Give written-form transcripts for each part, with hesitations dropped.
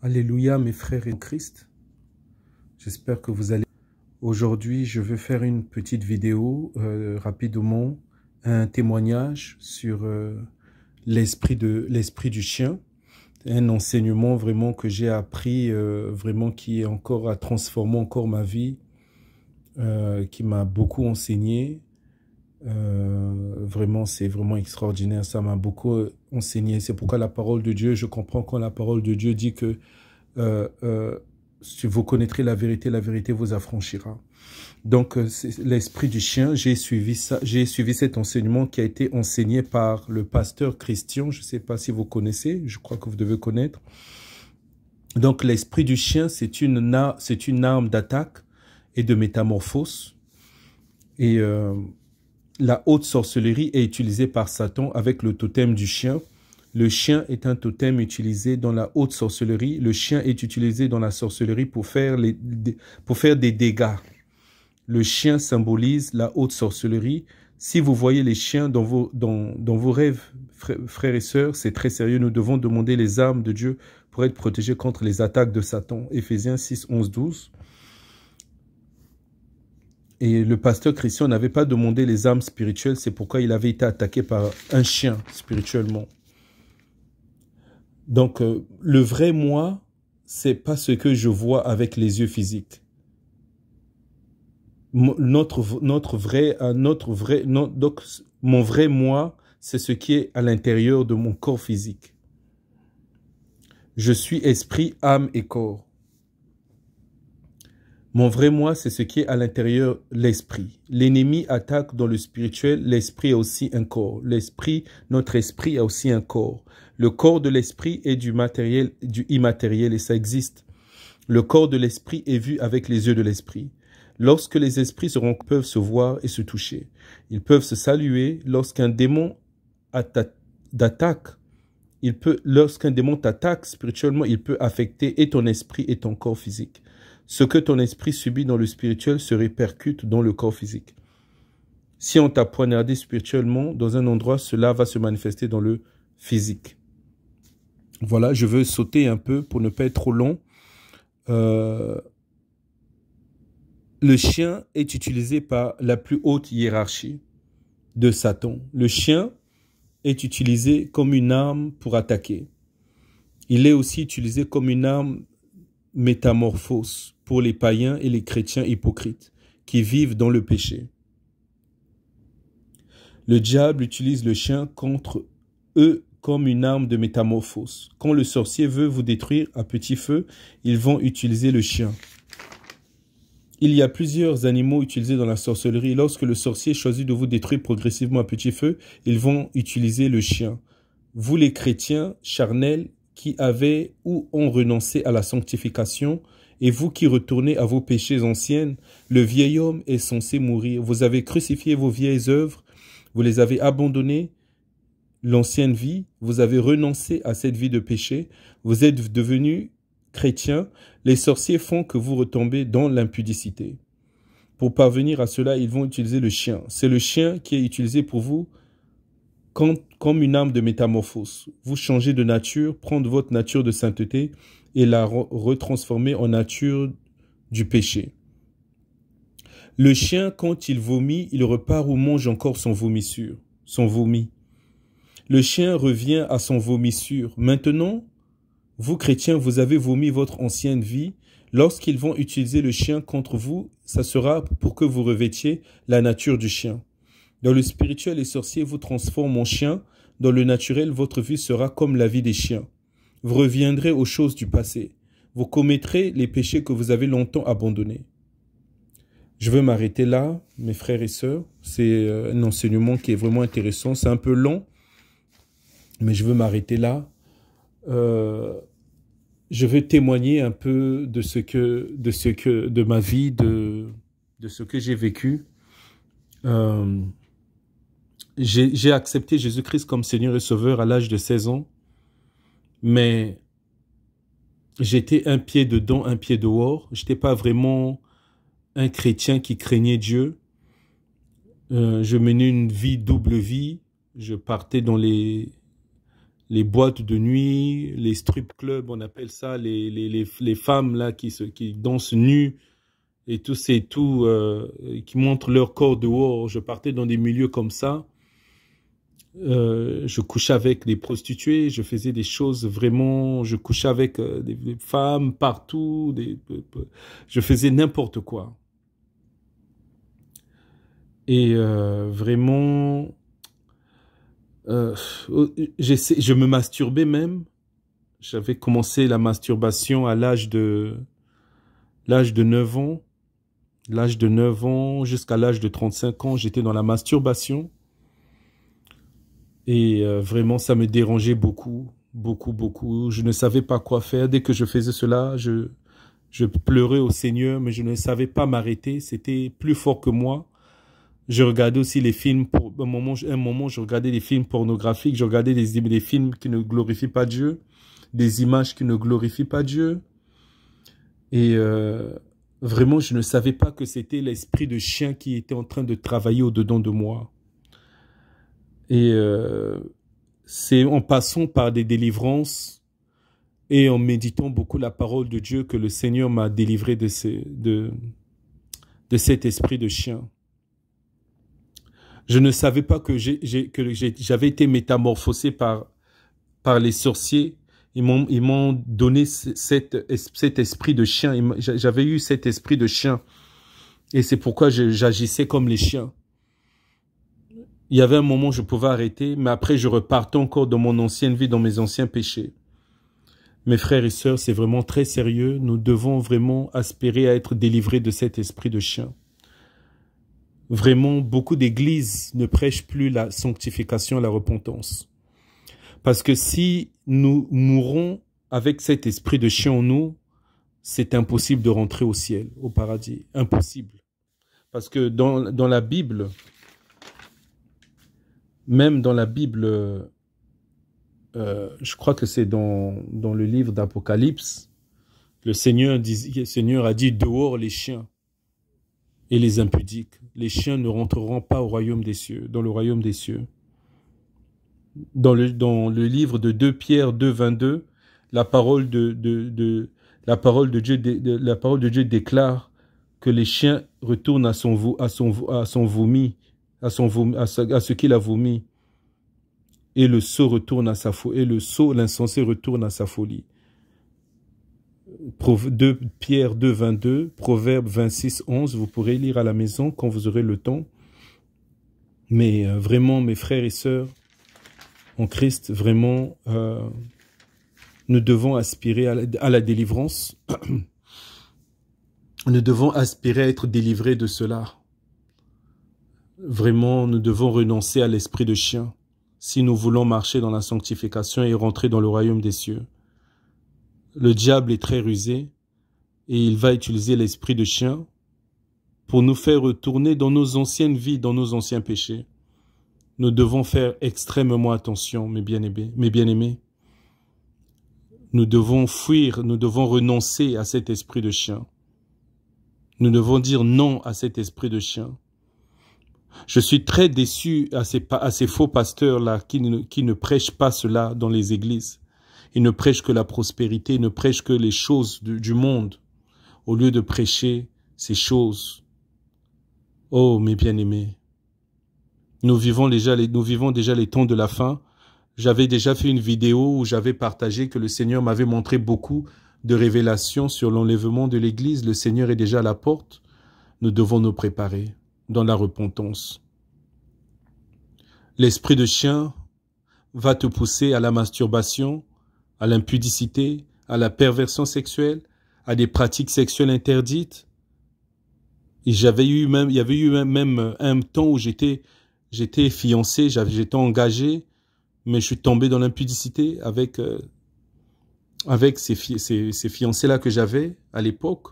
Alléluia mes frères et Christ, j'espère que vous allez. Aujourd'hui je vais faire une petite vidéo rapidement, un témoignage sur l'esprit du chien, un enseignement vraiment que j'ai appris, vraiment qui est encore à transformer encore ma vie, qui m'a beaucoup enseigné. Vraiment, c'est vraiment extraordinaire, ça m'a beaucoup enseigné. C'est pourquoi la parole de Dieu, je comprends quand la parole de Dieu dit que si vous connaîtrez la vérité vous affranchira. Donc, l'esprit du chien, j'ai suivi cet enseignement qui a été enseigné par le pasteur Christian. Je ne sais pas si vous connaissez, je crois que vous devez connaître. Donc, l'esprit du chien, c'est une arme d'attaque et de métamorphose. Et la haute sorcellerie est utilisée par Satan avec le totem du chien. Le chien est un totem utilisé dans la haute sorcellerie. Le chien est utilisé dans la sorcellerie pour faire des dégâts. Le chien symbolise la haute sorcellerie. Si vous voyez les chiens dans vos rêves, frères et sœurs, c'est très sérieux. Nous devons demander les armes de Dieu pour être protégés contre les attaques de Satan. Éphésiens 6, 11, 12. Et le pasteur Christian n'avait pas demandé les armes spirituelles, c'est pourquoi il avait été attaqué par un chien spirituellement. Donc, le vrai moi, c'est pas ce que je vois avec les yeux physiques. Donc, mon vrai moi, c'est ce qui est à l'intérieur de mon corps physique. Je suis esprit, âme et corps. Mon vrai moi, c'est ce qui est à l'intérieur, l'esprit. L'ennemi attaque dans le spirituel, l'esprit a aussi un corps. Notre esprit a aussi un corps. Le corps de l'esprit est du matériel, du immatériel et ça existe. Le corps de l'esprit est vu avec les yeux de l'esprit. Lorsque les esprits peuvent se voir et se toucher, ils peuvent se saluer. Lorsqu'un démon t'attaque spirituellement, il peut affecter et ton esprit et ton corps physique. Ce que ton esprit subit dans le spirituel se répercute dans le corps physique. Si on t'a poignardé spirituellement dans un endroit, cela va se manifester dans le physique. Voilà, je veux sauter un peu pour ne pas être trop long. Le chien est utilisé par la plus haute hiérarchie de Satan. Le chien est utilisé comme une arme pour attaquer. Il est aussi utilisé comme une arme métamorphose pour les païens et les chrétiens hypocrites qui vivent dans le péché. Le diable utilise le chien contre eux comme une arme de métamorphose. Quand le sorcier veut vous détruire à petit feu, ils vont utiliser le chien. Il y a plusieurs animaux utilisés dans la sorcellerie. Lorsque le sorcier choisit de vous détruire progressivement à petit feu, ils vont utiliser le chien. Vous les chrétiens charnels qui avaient ou ont renoncé à la sanctification, et vous qui retournez à vos péchés anciens, le vieil homme est censé mourir. Vous avez crucifié vos vieilles œuvres, vous les avez abandonnées, l'ancienne vie, vous avez renoncé à cette vie de péché, vous êtes devenus chrétiens, les sorciers font que vous retombez dans l'impudicité. Pour parvenir à cela, ils vont utiliser le chien. C'est le chien qui est utilisé pour vous comme une arme de métamorphose. Vous changez de nature, prendre votre nature de sainteté et la retransformer en nature du péché. Le chien, quand il vomit, il repart ou mange encore son vomi. Le chien revient à son vomissure. Maintenant, vous chrétiens, vous avez vomi votre ancienne vie. Lorsqu'ils vont utiliser le chien contre vous, ça sera pour que vous revêtiez la nature du chien. Dans le spirituel, les sorciers vous transforment en chien. Dans le naturel, votre vie sera comme la vie des chiens. Vous reviendrez aux choses du passé. Vous commettrez les péchés que vous avez longtemps abandonnés. Je veux m'arrêter là, mes frères et sœurs. C'est un enseignement qui est vraiment intéressant. C'est un peu long, mais je veux m'arrêter là. Je veux témoigner un peu de ma vie, de ce que j'ai vécu. J'ai accepté Jésus-Christ comme Seigneur et Sauveur à l'âge de 16 ans, mais j'étais un pied dedans, un pied dehors. Je n'étais pas vraiment un chrétien qui craignait Dieu. Je menais une double vie. Je partais dans les les boîtes de nuit, les strip clubs, on appelle ça, les femmes là qui dansent nues et tout, c'est tout, qui montrent leur corps dehors. Je partais dans des milieux comme ça. Je couchais avec des prostituées, je faisais des choses vraiment, je couchais avec des femmes partout, je faisais n'importe quoi. Et vraiment, je me masturbais même. J'avais commencé la masturbation à l'âge de 9 ans. L'âge de 9 ans jusqu'à l'âge de 35 ans, j'étais dans la masturbation. Et vraiment, ça me dérangeait beaucoup, beaucoup, beaucoup. Je ne savais pas quoi faire. Dès que je faisais cela, je pleurais au Seigneur, mais je ne savais pas m'arrêter. C'était plus fort que moi. Je regardais aussi les films. Un moment, je regardais des films pornographiques. Je regardais des films qui ne glorifient pas Dieu, des images qui ne glorifient pas Dieu. Et vraiment, je ne savais pas que c'était l'esprit de chien qui était en train de travailler au-dedans de moi. Et c'est en passant par des délivrances et en méditant beaucoup la parole de Dieu que le Seigneur m'a délivré de cet esprit de chien. Je ne savais pas que j'avais été métamorphosé par les sorciers. Ils m'ont donné cet esprit de chien. J'avais eu cet esprit de chien. Et c'est pourquoi j'agissais comme les chiens. Il y avait un moment où je pouvais arrêter, mais après je repartais encore dans mon ancienne vie, dans mes anciens péchés. Mes frères et sœurs, c'est vraiment très sérieux. Nous devons vraiment aspirer à être délivrés de cet esprit de chien. Vraiment, beaucoup d'églises ne prêchent plus la sanctification, la repentance. Parce que si nous mourons avec cet esprit de chien en nous, c'est impossible de rentrer au ciel, au paradis. Impossible. Parce que dans la Bible, même dans la Bible, je crois que c'est dans le livre d'Apocalypse, le Seigneur a dit dehors les chiens et les impudiques. Les chiens ne rentreront pas au royaume des cieux, dans le royaume des cieux. Dans le livre de 2 Pierre 2, 22, la parole de Dieu déclare que les chiens retournent à ce qu'il a vomi, et le sot retourne à sa folie, et l'insensé retourne à sa folie. 2 Pierre 2, 22, Proverbe 26, 11, vous pourrez lire à la maison quand vous aurez le temps. Mais vraiment, mes frères et sœurs en Christ, vraiment, nous devons aspirer à la délivrance. Nous devons aspirer à être délivrés de cela. Vraiment, nous devons renoncer à l'esprit de chien si nous voulons marcher dans la sanctification et rentrer dans le royaume des cieux. Le diable est très rusé et il va utiliser l'esprit de chien pour nous faire retourner dans nos anciennes vies, dans nos anciens péchés. Nous devons faire extrêmement attention, mes bien-aimés. Nous devons fuir, nous devons renoncer à cet esprit de chien. Nous devons dire non à cet esprit de chien. Je suis très déçu à ces faux pasteurs-là qui ne prêchent pas cela dans les églises. Ils ne prêchent que la prospérité, ils ne prêchent que les choses du monde, au lieu de prêcher ces choses. Oh, mes bien-aimés, nous vivons déjà les temps de la fin. J'avais déjà fait une vidéo où j'avais partagé que le Seigneur m'avait montré beaucoup de révélations sur l'enlèvement de l'Église. Le Seigneur est déjà à la porte. Nous devons nous préparer dans la repentance. L'esprit de chien va te pousser à la masturbation, à l'impudicité, à la perversion sexuelle, à des pratiques sexuelles interdites. Et il y avait eu même un temps où j'étais fiancé, j'étais engagé, mais je suis tombé dans l'impudicité avec ces fiancés-là que j'avais à l'époque.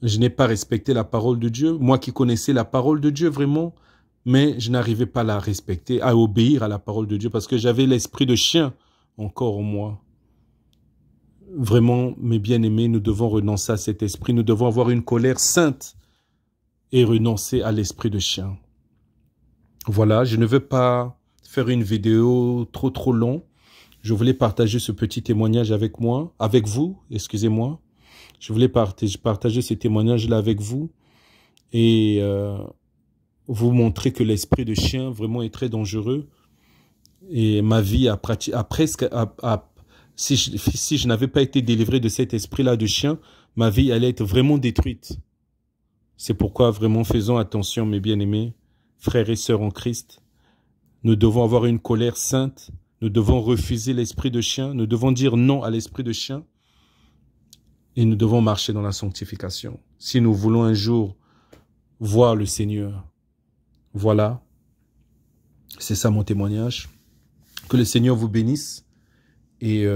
Je n'ai pas respecté la parole de Dieu. Moi qui connaissais la parole de Dieu vraiment, mais je n'arrivais pas à la respecter, à obéir à la parole de Dieu parce que j'avais l'esprit de chien encore en moi. Vraiment, mes bien-aimés, nous devons renoncer à cet esprit. Nous devons avoir une colère sainte et renoncer à l'esprit de chien. Voilà, je ne veux pas faire une vidéo trop longue. Je voulais partager ce petit témoignage avec vous, excusez-moi. Je voulais partager ce témoignage-là avec vous et vous montrer que l'esprit de chien vraiment est très dangereux. Et ma vie si je n'avais pas été délivré de cet esprit-là de chien, ma vie allait être vraiment détruite. C'est pourquoi vraiment faisons attention, mes bien-aimés, frères et sœurs en Christ. Nous devons avoir une colère sainte. Nous devons refuser l'esprit de chien. Nous devons dire non à l'esprit de chien. Et nous devons marcher dans la sanctification. Si nous voulons un jour voir le Seigneur. Voilà. C'est ça mon témoignage. Que le Seigneur vous bénisse. Et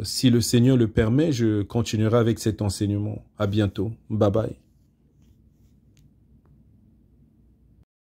si le Seigneur le permet, je continuerai avec cet enseignement. À bientôt. Bye bye.